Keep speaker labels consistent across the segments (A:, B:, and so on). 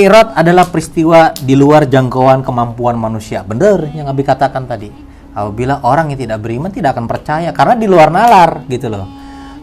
A: Mi'raj adalah peristiwa di luar jangkauan kemampuan manusia. Bener yang Abi katakan tadi. Apabila orang yang tidak beriman tidak akan percaya karena di luar nalar gitu loh.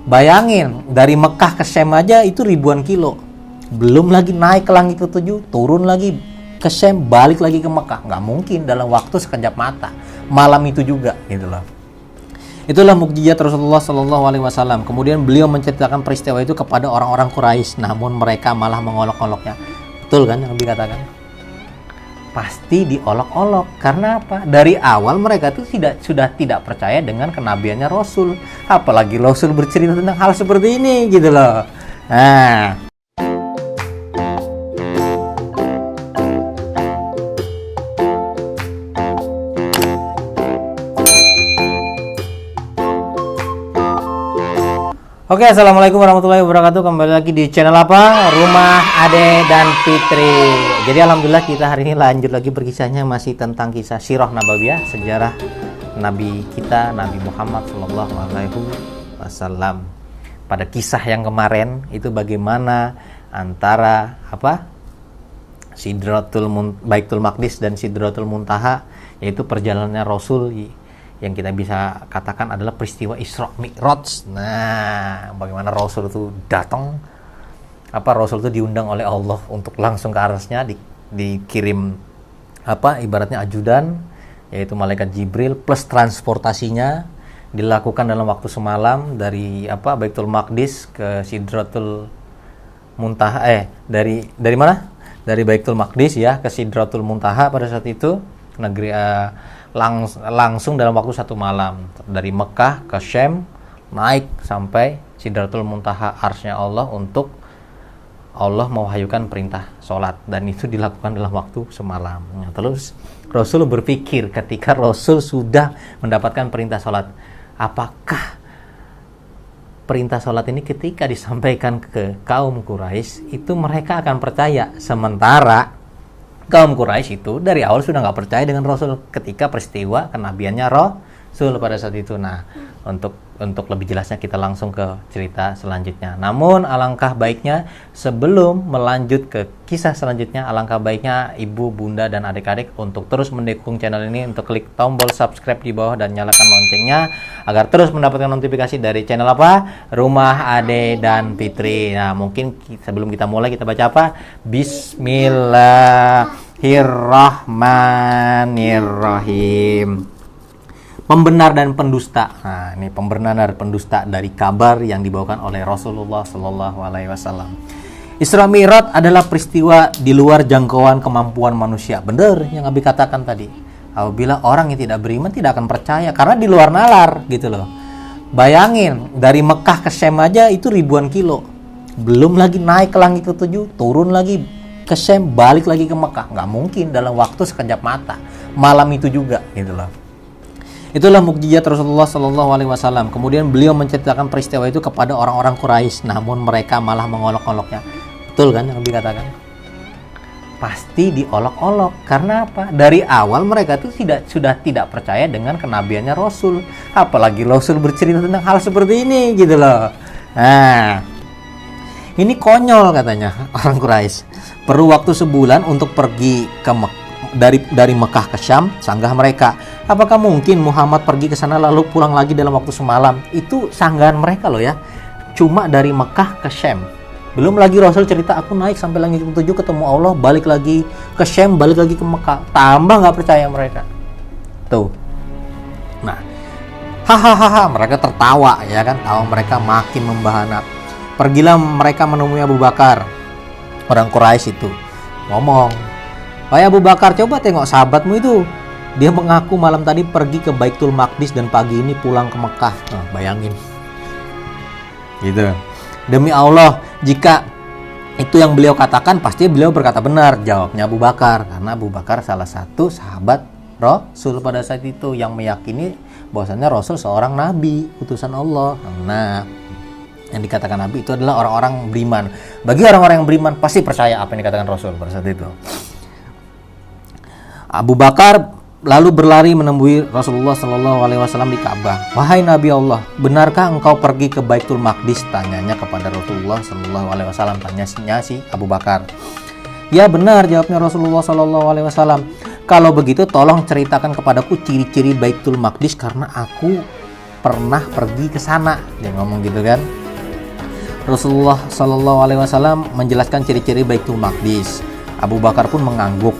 A: Bayangin dari Mekah ke Syam aja itu ribuan kilo. Belum lagi naik ke langit ketujuh, turun lagi ke Syam, balik lagi ke Mekah. Nggak mungkin dalam waktu sekejap mata. Malam itu juga gitu loh. Itulah mukjizat Rasulullah Shallallahu Alaihi Wasallam. Kemudian beliau menceritakan peristiwa itu kepada orang-orang Quraisy, namun mereka malah mengolok-oloknya. Betul kan yang dikatakan? Pasti diolok-olok. Karena apa? Dari awal mereka tuh sudah tidak percaya dengan kenabiannya Rasul. Apalagi Rasul bercerita tentang hal seperti ini gitu loh. Nah, oke, assalamualaikum warahmatullahi wabarakatuh. Kembali lagi di channel apa? Rumah Ade dan Fitri. Jadi alhamdulillah kita hari ini lanjut lagi berkisahnya, masih tentang kisah Sirah Nabawiyah, sejarah Nabi kita, Nabi Muhammad Sallallahu Alaihi Wasallam. Pada kisah yang kemarin itu bagaimana antara Baitul Maqdis dan Sidratul Muntaha, yaitu perjalanannya Rasul yang kita bisa katakan adalah peristiwa Isra Mi'raj. Nah, bagaimana Rasul itu datang, Rasul itu diundang oleh Allah untuk langsung ke arasnya, dikirim ibaratnya ajudan, yaitu malaikat Jibril, plus transportasinya dilakukan dalam waktu semalam dari Baitul Maqdis ke Sidratul Muntaha, dari mana? Dari Baitul Maqdis ya ke Sidratul Muntaha pada saat itu, negeri langsung dalam waktu satu malam, dari Mekah ke Syam, naik sampai Sidratul Muntaha, arsy-nya Allah, untuk Allah mewahyukan perintah sholat, dan itu dilakukan dalam waktu semalam. Terus Rasul berpikir ketika Rasul sudah mendapatkan perintah sholat, apakah perintah sholat ini ketika disampaikan ke kaum Quraisy itu mereka akan percaya, sementara kaum Quraisy itu dari awal sudah nggak percaya dengan Rasul ketika peristiwa kenabiannya Rasul pada saat itu. Nah, untuk lebih jelasnya kita langsung ke cerita selanjutnya. Namun alangkah baiknya sebelum melanjut ke kisah selanjutnya, alangkah baiknya ibu, bunda, dan adik-adik untuk terus mendukung channel ini, untuk klik tombol subscribe di bawah dan nyalakan loncengnya agar terus mendapatkan notifikasi dari channel Rumah Ade dan Fitri. Nah, mungkin sebelum kita mulai kita baca Bismillahirrahmanirrahim. Pembenar dan pendusta. Nah, ini pembenar dan pendusta dari kabar yang dibawakan oleh Rasulullah Sallallahu Alaihi Wasallam. Isra Mi'raj adalah peristiwa di luar jangkauan kemampuan manusia. Bener yang Abi katakan tadi. Apabila orang yang tidak beriman tidak akan percaya karena di luar nalar gitu loh. Bayangin dari Mekah ke Syam aja itu ribuan kilo. Belum lagi naik ke langit ketujuh, turun lagi ke Syam, balik lagi ke Mekah. Nggak mungkin dalam waktu sekejap mata. Malam itu juga gitu loh. Itulah mukjizat Rasulullah Shallallahu Alaihi Wasallam. Kemudian beliau menceritakan peristiwa itu kepada orang-orang Quraisy, namun mereka malah mengolok-oloknya. Betul kan yang dikatakan? Pasti diolok-olok. Karena apa? Dari awal mereka tuh sudah tidak percaya dengan kenabiannya Rasul. Apalagi Rasul bercerita tentang hal seperti ini gitu loh. Nah, ini konyol katanya orang Quraisy. Perlu waktu sebulan untuk pergi ke dari Mekah ke Syam, sanggah mereka. Apakah mungkin Muhammad pergi ke sana lalu pulang lagi dalam waktu semalam? Itu sanggahan mereka loh ya. Cuma dari Mekah ke Syam. Belum lagi Rasul cerita, aku naik sampai langit ketujuh ketemu Allah, balik lagi ke Syam, balik lagi ke Mekah. Tambah nggak percaya mereka. Tuh. Nah, hahaha, mereka tertawa ya kan. Tawa mereka makin membahana. Pergilah mereka menemui Abu Bakar. Orang Quraisy itu ngomong, "Wahai Abu Bakar, coba tengok sahabatmu itu. Dia mengaku malam tadi pergi ke Baitul Maqdis dan pagi ini pulang ke Mekah." Nah, bayangin. Gitu. Demi Allah, jika itu yang beliau katakan, pasti beliau berkata benar, jawabnya Abu Bakar. Karena Abu Bakar salah satu sahabat Rasul pada saat itu yang meyakini bahwasannya Rasul seorang nabi, utusan Allah. Nah, yang dikatakan nabi itu adalah orang-orang beriman. Bagi orang-orang yang beriman pasti percaya apa yang dikatakan Rasul pada saat itu. Abu Bakar lalu berlari menemui Rasulullah Shallallahu Alaihi Wasallam di Ka'bah. "Wahai Nabi Allah, benarkah engkau pergi ke Baitul Maqdis?" Tanyanya kepada Rasulullah Shallallahu Alaihi Wasallam. Tanyanya si Abu Bakar. Ya benar, jawabnya Rasulullah Shallallahu Alaihi Wasallam. Kalau begitu tolong ceritakan kepadaku ciri-ciri Baitul Maqdis karena aku pernah pergi ke sana. Dia ngomong gitu kan. Rasulullah Shallallahu Alaihi Wasallam menjelaskan ciri-ciri Baitul Maqdis. Abu Bakar pun mengangguk.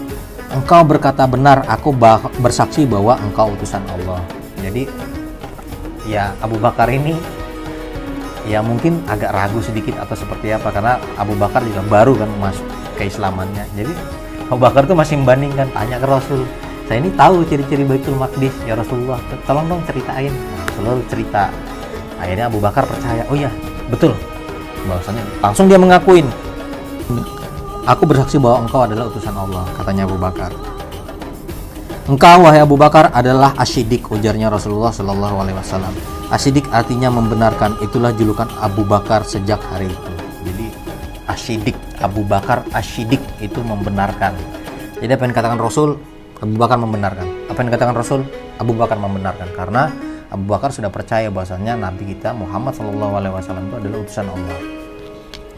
A: Engkau berkata benar, aku bersaksi bahwa engkau utusan Allah. Jadi ya Abu Bakar ini ya mungkin agak ragu sedikit atau seperti apa, karena Abu Bakar juga baru kan masuk keislamannya. Jadi Abu Bakar tuh masih membandingkan, tanya ke Rasul, saya ini tahu ciri-ciri Baitul Maqdis ya Rasulullah, tolong dong ceritain. Rasulullah cerita. Akhirnya Abu Bakar percaya, oh iya betul, bahwasanya langsung dia mengakuin, aku bersaksi bahwa engkau adalah utusan Allah, katanya Abu Bakar. Engkau wahai Abu Bakar adalah asyidik, ujarnya Rasulullah Shallallahu Alaihi Wasallam. Asyidik artinya membenarkan, itulah julukan Abu Bakar sejak hari itu. Jadi asyidik, Abu Bakar asyidik itu membenarkan. Jadi apa yang dikatakan Rasul, Abu Bakar membenarkan. Apa yang dikatakan Rasul, Abu Bakar membenarkan, karena Abu Bakar sudah percaya bahwasanya Nabi kita Muhammad Shallallahu Alaihi Wasallam itu adalah utusan Allah.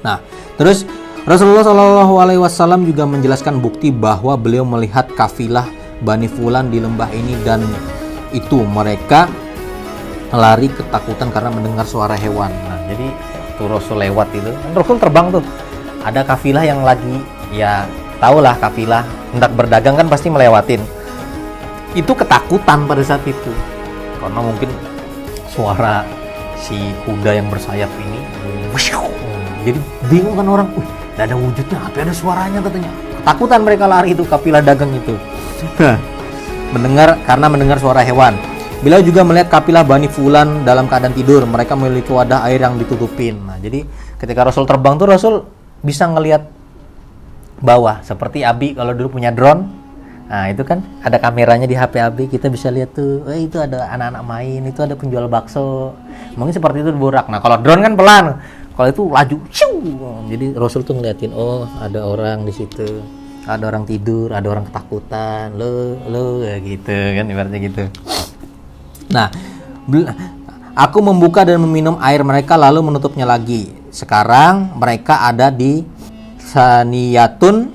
A: Nah, terus Rasulullah Shallallahu Alaihi Wasallam juga menjelaskan bukti bahwa beliau melihat kafilah Bani Fulan di lembah ini, dan itu mereka lari ketakutan karena mendengar suara hewan. Nah, jadi tuh Rasul lewat itu, Rasul terbang tuh, ada kafilah yang lagi, ya tahulah kafilah hendak berdagang kan pasti melewatin. Itu ketakutan pada saat itu, karena mungkin suara si kuda yang bersayap ini, jadi bingung kan orang, tidak ada wujudnya, tapi ada suaranya katanya. Ketakutan mereka lari itu, kafilah dagang itu. Karena mendengar suara hewan. Beliau juga melihat kafilah Bani Fulan dalam keadaan tidur. Mereka memiliki wadah air yang ditutupin. Nah, jadi ketika Rasul terbang tuh Rasul bisa ngelihat bawah. Seperti Abi kalau dulu punya drone. Nah, itu kan ada kameranya di HP Abi. Kita bisa lihat tuh, itu ada anak-anak main, itu ada penjual bakso. Mungkin seperti itu di Borak. Nah, kalau drone kan pelan. Kalau itu laju. Jadi Rasul tuh ngeliatin, oh ada orang di situ. Ada orang tidur, ada orang ketakutan, lo ya gitu kan, ibaratnya gitu. Nah, aku membuka dan meminum air mereka lalu menutupnya lagi. Sekarang mereka ada di Saniyatun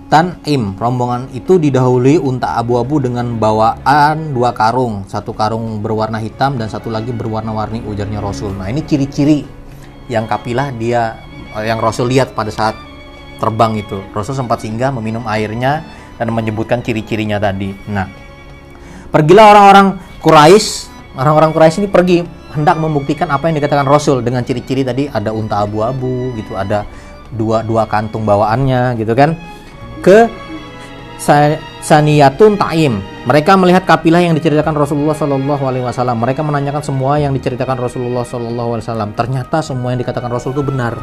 A: Tan'im. Rombongan itu didahului unta abu-abu dengan bawaan 2 karung. 1 karung berwarna hitam dan 1 lagi berwarna-warni, ujarnya Rasul. Nah, ini ciri-ciri yang kafilah yang Rasul lihat pada saat terbang itu. Rasul sempat singgah meminum airnya dan menyebutkan ciri-cirinya tadi. Nah, pergilah orang-orang Quraisy ini pergi hendak membuktikan apa yang dikatakan Rasul dengan ciri-ciri tadi, ada unta abu-abu gitu, ada dua kantung bawaannya gitu kan, ke Saniyatun Ta'im. Mereka melihat kafilah yang diceritakan Rasulullah Shallallahu Alaihi Wasallam. Mereka menanyakan semua yang diceritakan Rasulullah Shallallahu Alaihi Wasallam. Ternyata semua yang dikatakan Rasul itu benar.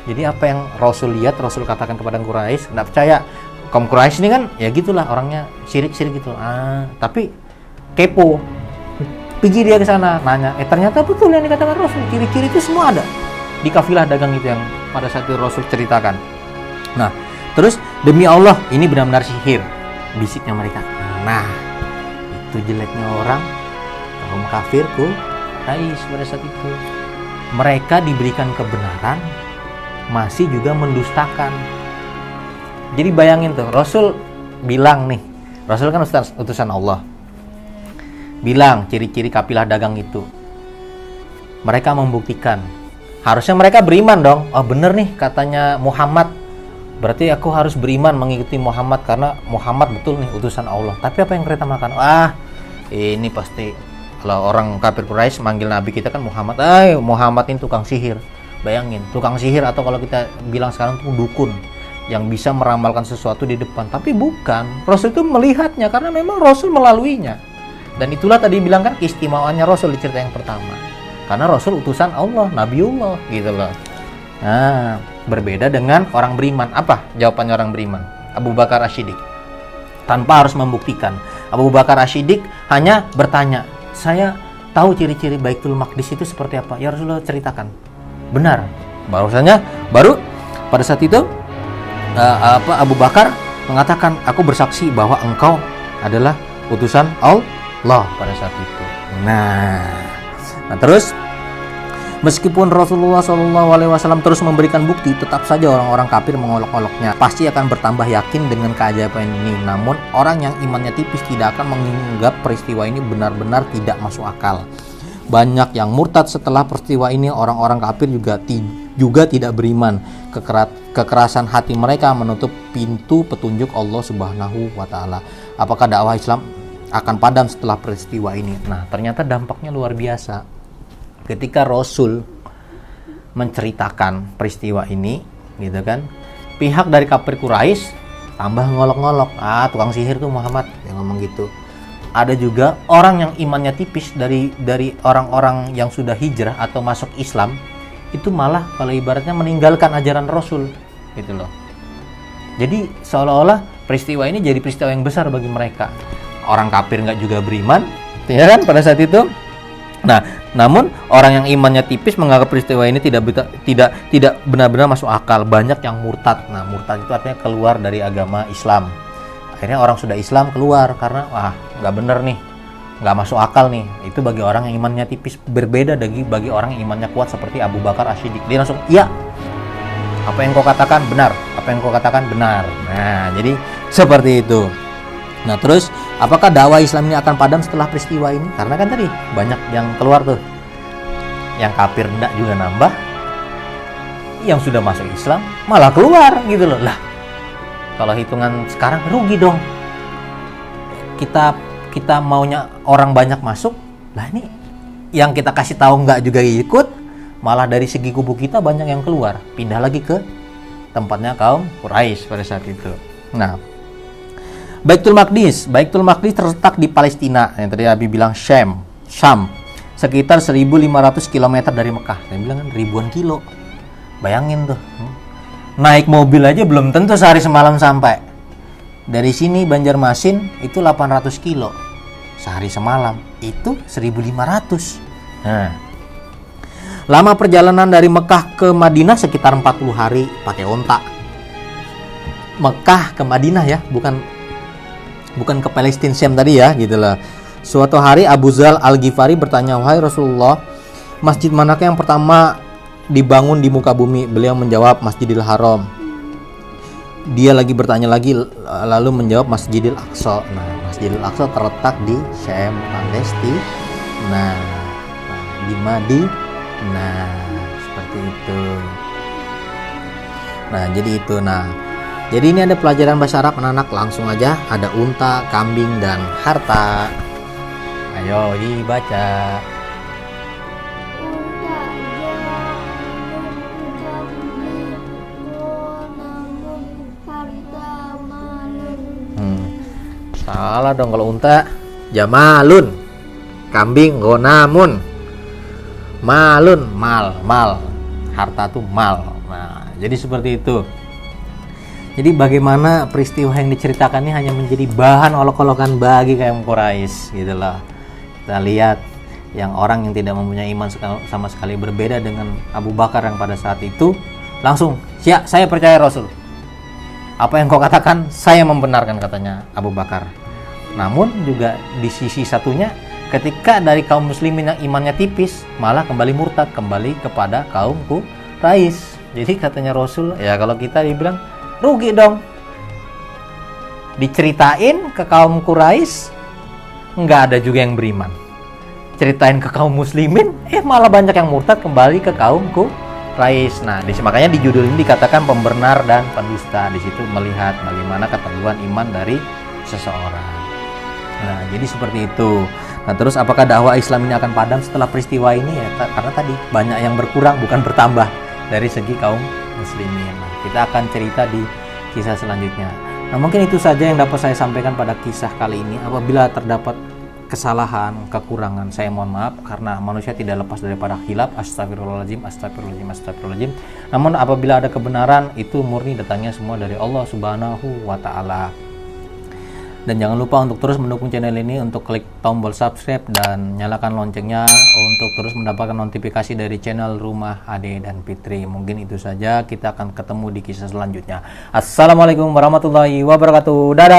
A: Jadi apa yang Rasul lihat, Rasul katakan kepada Quraisy, nggak percaya. Kaum Quraisy ini kan ya gitulah orangnya, syirik-syirik gitu. Tapi kepo. Pergi dia ke sana, nanya, ternyata betul yang dikatakan Rasul. Ciri-ciri itu semua ada di kafilah dagang itu yang pada saat itu Rasul ceritakan. Nah, terus demi Allah, ini benar-benar sihir, bisiknya mereka. Nah, itu jeleknya orang kaum kafir Quraisy pada saat itu. Mereka diberikan kebenaran, masih juga mendustakan. Jadi bayangin tuh, Rasul bilang nih, Rasul kan utusan Allah, bilang ciri-ciri kafilah dagang itu. Mereka membuktikan, harusnya mereka beriman dong. Oh bener nih katanya Muhammad, berarti aku harus beriman mengikuti Muhammad karena Muhammad betul nih utusan Allah. Tapi apa yang mereka makan? Ini pasti kalau orang kafir Quraisy manggil Nabi kita kan Muhammad. Muhammad ini tukang sihir. Bayangin, tukang sihir, atau kalau kita bilang sekarang tuh dukun yang bisa meramalkan sesuatu di depan. Tapi bukan, Rasul itu melihatnya karena memang Rasul melaluinya. Dan itulah tadi bilang kan keistimewaannya Rasul di cerita yang pertama. Karena Rasul utusan Allah, Nabiullah gitu loh. Nah, berbeda dengan orang beriman. Apa jawabannya orang beriman? Abu Bakar Asyidik. Tanpa harus membuktikan. Abu Bakar Asyidik hanya bertanya, saya tahu ciri-ciri Baitul Maqdis itu seperti apa. Ya Rasulullah ceritakan. Benar, baru pada saat itu Abu Bakar mengatakan, aku bersaksi bahwa engkau adalah utusan Allah pada saat itu. Nah terus Meskipun Rasulullah SAW terus memberikan bukti, tetap saja orang-orang kafir mengolok-oloknya. Pasti akan bertambah yakin dengan keajaiban ini. Namun orang yang imannya tipis tidak akan menganggap peristiwa ini benar-benar tidak masuk akal. Banyak yang murtad setelah peristiwa ini. Orang-orang kafir juga tidak beriman. Kekerasan hati mereka menutup pintu petunjuk Allah Subhanahu wa Ta'ala. Apakah dakwah Islam akan padam setelah peristiwa ini? Nah, ternyata dampaknya luar biasa. Ketika Rasul menceritakan peristiwa ini, gitu kan, pihak dari kafir Quraisy tambah ngolok-ngolok, tukang sihir tuh Muhammad, yang ngomong gitu. Ada juga orang yang imannya tipis dari orang-orang yang sudah hijrah atau masuk Islam, itu malah kalau ibaratnya meninggalkan ajaran Rasul, gitu loh. Jadi seolah-olah peristiwa ini jadi peristiwa yang besar bagi mereka. Orang kafir nggak juga beriman, ya kan, pada saat itu. Nah, namun orang yang imannya tipis menganggap peristiwa ini tidak benar-benar masuk akal. Banyak yang murtad. Nah, murtad itu artinya keluar dari agama Islam. Akhirnya orang sudah Islam keluar karena nggak bener nih, nggak masuk akal nih. Itu bagi orang yang imannya tipis. Berbeda bagi orang yang imannya kuat seperti Abu Bakar As-Siddiq. Dia langsung, iya, apa yang kau katakan benar, apa yang kau katakan benar. Nah, jadi seperti itu. Nah, terus apakah dakwah Islam ini akan padam setelah peristiwa ini? Karena kan tadi banyak yang keluar tuh. Yang kafir enggak juga nambah. Yang sudah masuk Islam malah keluar gitu loh. Lah, kalau hitungan sekarang rugi dong. Kita maunya orang banyak masuk. Lah, ini yang kita kasih tahu enggak juga ikut. Malah dari segi kubu kita banyak yang keluar. Pindah lagi ke tempatnya kaum Quraisy pada saat itu. Nah, Baitul Maqdis terletak di Palestina. Yang tadi Abi bilang Syam, sekitar 1.500 km dari Mekah. Saya bilang kan ribuan kilo. Bayangin tuh, naik mobil aja belum tentu sehari semalam sampai. Dari sini Banjarmasin itu 800 kilo, sehari semalam itu 1.500. Nah, lama perjalanan dari Mekah ke Madinah sekitar 40 hari pakai onta. Mekah ke Madinah ya, bukan ke Palestina Syam tadi ya, gitu lah. Suatu hari Abu Zal Al-Ghifari bertanya, "Wahai Rasulullah, masjid manakah yang pertama dibangun di muka bumi?" Beliau menjawab, "Masjidil Haram." Dia lagi bertanya lagi, lalu menjawab, "Masjidil Aqsa." Nah, Masjidil Aqsa terletak di Syam, Palestina. Nah, di Madinah. Nah, seperti itu. Nah, jadi itu. Jadi ini ada pelajaran bahasa Arab anak-anak, langsung aja. Ada unta, kambing, dan harta. Ayo dibaca. Salah dong kalau unta. Jamalun. Kambing gonamun. Malun, mal. Harta tuh mal. Nah, jadi seperti itu. Jadi bagaimana peristiwa yang diceritakan ini hanya menjadi bahan olok-olokan bagi kaum Quraisy, gitu loh. Kita lihat yang orang yang tidak mempunyai iman sama sekali, berbeda dengan Abu Bakar yang pada saat itu langsung, "Ya, saya percaya Rasul. Apa yang kau katakan, saya membenarkan," katanya Abu Bakar. Namun juga di sisi satunya, ketika dari kaum muslimin yang imannya tipis, malah kembali murtad, kembali kepada kaum Quraisy. Jadi katanya Rasul, ya kalau kita dibilang rugi dong. Diceritain ke kaum Quraisy, nggak ada juga yang beriman. Ceritain ke kaum muslimin, malah banyak yang murtad, kembali ke kaum Quraisy. Nah, makanya di judul ini dikatakan pembenar dan pendusta. Di situ melihat bagaimana keteguhan iman dari seseorang. Nah, jadi seperti itu. Nah, terus apakah dakwah Islam ini akan padam setelah peristiwa ini? Ya, karena tadi banyak yang berkurang, bukan bertambah dari segi kaum muslimin. Nah, kita akan cerita di kisah selanjutnya. Nah, mungkin itu saja yang dapat saya sampaikan pada kisah kali ini. Apabila terdapat kesalahan, kekurangan, saya mohon maaf, karena manusia tidak lepas daripada khilaf. Astagfirullahaladzim. Namun apabila ada kebenaran, itu murni datangnya semua dari Allah Subhanahu wa Ta'ala. Dan jangan lupa untuk terus mendukung channel ini, untuk klik tombol subscribe dan nyalakan loncengnya untuk terus mendapatkan notifikasi dari channel Rumah Ade dan Fitri. Mungkin itu saja, kita akan ketemu di kisah selanjutnya. Assalamualaikum warahmatullahi wabarakatuh. Dadah.